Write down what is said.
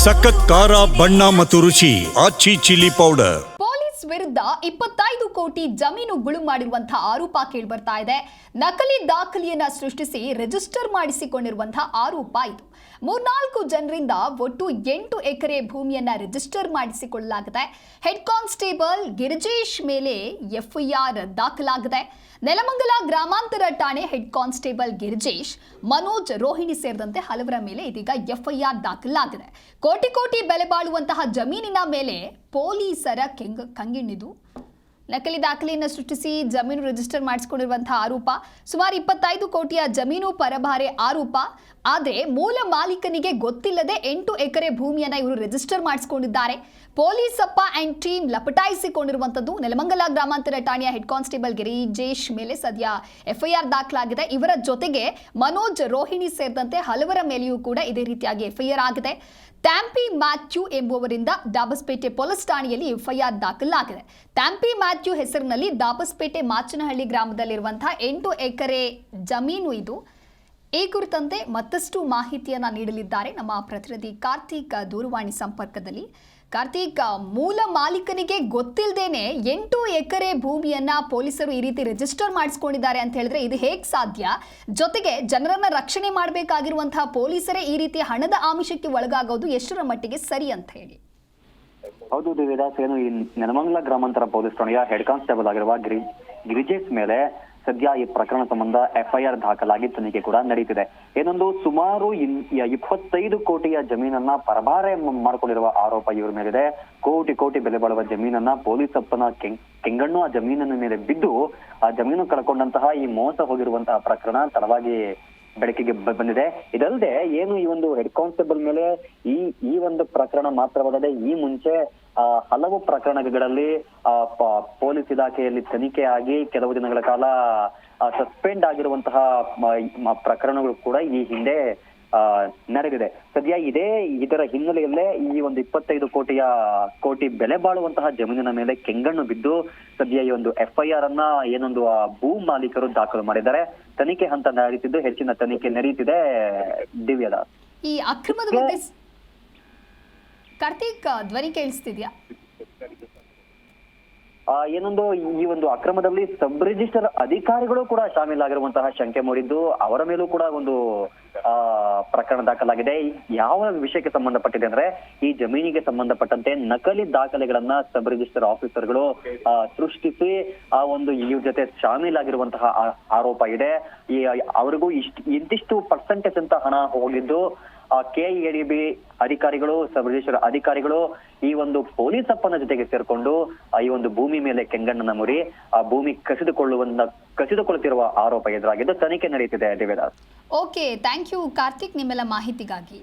ಸಖತ್ ಖಾರ ಬಣ್ಣ ಮತ್ತು ರುಚಿ ಆಚಿ ಚಿಲ್ಲಿ ಪೌಡರ್. ಪೊಲೀಸ್ ವಿರುದ್ಧ 25 ಕೋಟಿ ಜಮೀನು ಗುಳು ಮಾಡಿರುವಂತಹ ಆರೋಪ ಕೇಳಿಬರ್ತಾ ಇದೆ. ನಕಲಿ ದಾಖಲೆಯನ್ನ ಸೃಷ್ಟಿಸಿ ರಿಜಿಸ್ಟರ್ ಮಾಡಿಸಿಕೊಂಡಿರುವಂತಹ ಆರೋಪ ಇದು. 3-4 ಜನರಿಂದ ಒಟ್ಟು 8 ಎಕರೆ ಭೂಮಿಯನ್ನ ರಿಜಿಸ್ಟರ್ ಮಾಡಿಸಿಕೊಳ್ಳಲಾಗಿದೆ. ಹೆಡ್ ಕಾನ್ಸ್ಟೇಬಲ್ ಗಿರಿಜೇಶ್ ಮೇಲೆ ಎಫ್ಐಆರ್ ದಾಖಲಾಗಿದೆ. ನೆಲಮಂಗಲ ಗ್ರಾಮಾಂತರ ಠಾಣೆ ಹೆಡ್ ಕಾನ್ಸ್ಟೇಬಲ್ ಗಿರಿಜೇಶ್, ಮನೋಜ್, ರೋಹಿಣಿ ಸೇರಿದಂತೆ ಹಲವರ ಮೇಲೆ ಇದೀಗ ಎಫ್ಐಆರ್ ದಾಖಲಾಗಿದೆ. ಕೋಟಿ ಬೆಲೆ ಬಾಳುವಂತಹ ಜಮೀನಿನ ಮೇಲೆ ಪೊಲೀಸರ ಕಂಗಿಣಿದು ನಕಲಿ ದಾಖಲೆಯನ್ನು ಸೃಷ್ಟಿಸಿ ಜಮೀನು ರಿಜಿಸ್ಟರ್ ಮಾಡಿಸಿಕೊಂಡಿರುವಂತಹ ಆರೋಪ. ಸುಮಾರು 25 ಕೋಟಿಯ ಜಮೀನು ಪರಭಾರೆ ಆರೋಪ. ಆದರೆ ಮೂಲ ಮಾಲೀಕನಿಗೆ ಗೊತ್ತಿಲ್ಲದೆ 8 ಎಕರೆ ಭೂಮಿಯನ್ನ ಇವರು ರಿಜಿಸ್ಟರ್ ಮಾಡಿಸಿಕೊಂಡಿದ್ದಾರೆ. ಪೊಲೀಸಪ್ಪ ಅಂಡ್ ಟೀಮ್ ಲಪಟಾಯಿಸಿಕೊಂಡಿರುವಂತದ್ದು. ನೆಲಮಂಗಲ ಗ್ರಾಮಾಂತರ ಠಾಣೆಯ ಹೆಡ್ ಕಾನ್ಸ್ಟೇಬಲ್ ಗಿರಿಜೇಶ್ ಮೇಲೆ ಸದ್ಯ ಎಫ್ಐಆರ್ ದಾಖಲಾಗಿದೆ. ಇವರ ಜೊತೆಗೆ ಮನೋಜ್, ರೋಹಿಣಿ ಸೇರಿದಂತೆ ಹಲವರ ಮೇಲೆಯೂ ಕೂಡ ಇದೇ ರೀತಿಯಾಗಿ ಎಫ್ಐಆರ್ ಆಗಿದೆ. ಟ್ಯಾಂಪಿ ಮ್ಯಾಥ್ಯೂ ಎಂಬುವರಿಂದ ದಾಬಸ್ಪೇಟೆ ಪೊಲೀಸ್ ಠಾಣೆಯಲ್ಲಿ ಎಫ್ಐಆರ್ ದಾಖಲಾಗಿದೆ. ಟ್ಯಾಂಪಿ ಮ್ಯಾಥ್ಯೂ ಹೆಸರಿನಲ್ಲಿ ದಾಬಸ್ಪೇಟೆ ಮಾಚನಹಳ್ಳಿ ಗ್ರಾಮದಲ್ಲಿರುವಂತಹ 8 ಎಕರೆ ಜಮೀನು ಇದು. ಈ ಕುರಿತಂತೆ ಮತ್ತಷ್ಟು ಮಾಹಿತಿಯನ್ನ ನೀಡಲಿದ್ದಾರೆ ನಮ್ಮ ಪ್ರತಿನಿಧಿ ಕಾರ್ತಿಕ್ ದೂರವಾಣಿ ಸಂಪರ್ಕದಲ್ಲಿ. ಕಾರ್ತಿಕ್, ಮೂಲ ಮಾಲೀಕನಿಗೆ ಗೊತ್ತಿಲ್ಲದೇನೆ 8 ಎಕರೆ ಭೂಮಿಯನ್ನ ಪೊಲೀಸರು ಈ ರೀತಿ ರಿಜಿಸ್ಟರ್ ಮಾಡಿಸ್ಕೊಂಡಿದ್ದಾರೆ ಅಂತ ಹೇಳಿದ್ರೆ ಇದು ಹೇಗೆ ಸಾಧ್ಯ? ಜೊತೆಗೆ ಜನರನ್ನ ರಕ್ಷಣೆ ಮಾಡಬೇಕಾಗಿರುವಂತಹ ಪೊಲೀಸರೇ ಈ ರೀತಿ ಹಣದ ಆಮಿಷಕ್ಕೆ ಒಳಗಾಗೋದು ಎಷ್ಟರ ಮಟ್ಟಿಗೆ ಸರಿ ಅಂತ ಹೇಳಿ? ಹೌದು ದೇವಿದಾಸ್, ಏನು ಈ ನೆಲಮಂಗಲ ಗ್ರಾಮಾಂತರ ಪೊಲೀಸ್ ಠಾಣೆಯ ಹೆಡ್ ಕಾನ್ಸ್ಟೇಬಲ್ ಆಗಿರುವ ಗಿರಿಜೇಶ್ ಮೇಲೆ ಸದ್ಯ ಈ ಪ್ರಕರಣ ಸಂಬಂಧ ಎಫ್ಐಆರ್ ದಾಖಲಾಗಿ ತನಿಖೆ ಕೂಡ ನಡೀತಿದೆ. ಏನೊಂದು ಸುಮಾರು 25 ಕೋಟಿಯ ಜಮೀನನ್ನ ಪರಭಾರೆ ಮಾಡಿಕೊಂಡಿರುವ ಆರೋಪ ಇವರ ಮೇಲಿದೆ. ಕೋಟಿ ಬೆಲೆ ಬಾಳುವ ಜಮೀನನ್ನ ಪೊಲೀಸ್ ಅಪ್ಪನ ಕೆಂಗಣ್ಣು ಆ ಜಮೀನಿನ ಮೇಲೆ ಬಿದ್ದು ಆ ಜಮೀನು ಕಳ್ಕೊಂಡಂತಹ ಈ ಮೋಸ ಹೋಗಿರುವಂತಹ ಪ್ರಕರಣ ತಡವಾಗಿ ಬೆಳಕಿಗೆ ಬಂದಿದೆ. ಇದಲ್ಲದೆ ಏನು ಈ ಒಂದು ಹೆಡ್ ಕಾನ್ಸ್ಟೇಬಲ್ ಮೇಲೆ ಈ ಒಂದು ಪ್ರಕರಣ ಮಾತ್ರವಲ್ಲದೆ ಈ ಮುಂಚೆ ಹಲವು ಪ್ರಕರಣಗಳಲ್ಲಿ ಪೊಲೀಸ್ ಇಲಾಖೆಯಲ್ಲಿ ತನಿಖೆ ಆಗಿ ಕೆಲವು ದಿನಗಳ ಕಾಲ ಸಸ್ಪೆಂಡ್ ಆಗಿರುವಂತಹ ಪ್ರಕರಣಗಳು ಕೂಡ ಈ ಹಿಂದೆ ನಡೆದಿದೆ. ಸದ್ಯ ಇದರ ಹಿನ್ನೆಲೆಯಲ್ಲೇ ಈ ಒಂದು 25 ಕೋಟಿ ಬೆಲೆ ಬಾಳುವಂತಹ ಜಮೀನಿನ ಮೇಲೆ ಕೆಂಗಣ್ಣು ಬಿದ್ದು ಸದ್ಯ ಈ ಒಂದು ಎಫ್ಐಆರ್ ಅನ್ನ ಏನೊಂದು ಭೂ ಮಾಲೀಕರು ದಾಖಲು ಮಾಡಿದ್ದಾರೆ. ತನಿಖೆ ಹಂತ ನಡೀತಿದ್ದು ಹೆಚ್ಚಿನ ತನಿಖೆ ನಡೀತಿದೆ. ದಿವ್ಯದಾಸ್, ಈ ಅಕ್ರಮದ ಬಗ್ಗೆ ಕಾರ್ತಿಕ್ ಧ್ವನಿ ಕೇಳಿಸ್ತಿದ್ಯಾ? ಏನೊಂದು ಈ ಒಂದು ಅಕ್ರಮದಲ್ಲಿ ಸಬ್ ರಿಜಿಸ್ಟರ್ ಅಧಿಕಾರಿಗಳು ಕೂಡ ಶಾಮೀಲಾಗಿರುವಂತಹ ಶಂಕೆ ಮೂಡಿದ್ದು ಅವರ ಮೇಲೂ ಕೂಡ ಒಂದು ಪ್ರಕರಣ ದಾಖಲಾಗಿದೆ. ಯಾವ ವಿಷಯಕ್ಕೆ ಸಂಬಂಧಪಟ್ಟಿದೆ ಅಂದ್ರೆ ಈ ಜಮೀನಿಗೆ ಸಂಬಂಧಪಟ್ಟಂತೆ ನಕಲಿ ದಾಖಲೆಗಳನ್ನ ಸಬ್ ರಿಜಿಸ್ಟರ್ ಆಫೀಸರ್ಗಳು ಸೃಷ್ಟಿಸಿ ಆ ಒಂದು ಇವ್ರ ಜೊತೆ ಶಾಮೀಲಾಗಿರುವಂತಹ ಆರೋಪ ಇದೆ. ಅವರಿಗೂ ಇಂತಿಷ್ಟು ಪರ್ಸೆಂಟೇಜ್ ಅಂತ ಹಣ ಹೋಗಿದ್ದು KEDB ಅಧಿಕಾರಿಗಳು, ಸಬ್ ರಿಜಿಸ್ಟರ್ ಅಧಿಕಾರಿಗಳು ಈ ಒಂದು ಪೊಲೀಸ್ ಅಪ್ಪನ ಜೊತೆಗೆ ಸೇರ್ಕೊಂಡು ಈ ಒಂದು ಭೂಮಿ ಮೇಲೆ ಕೆಂಗಣ್ಣನ ಮುರಿ ಆ ಭೂಮಿ ಕಸಿದುಕೊಳ್ಳುತ್ತಿರುವ ಆರೋಪ ಎದುರಾಗಿದ್ದು ತನಿಖೆ ನಡೆಯುತ್ತಿದೆ. ದೇವೇದಾಸ್, ಓಕೆ, ಥ್ಯಾಂಕ್ ಯು ಕಾರ್ತಿಕ್ ನಿಮ್ಮೆಲ್ಲ ಮಾಹಿತಿಗಾಗಿ.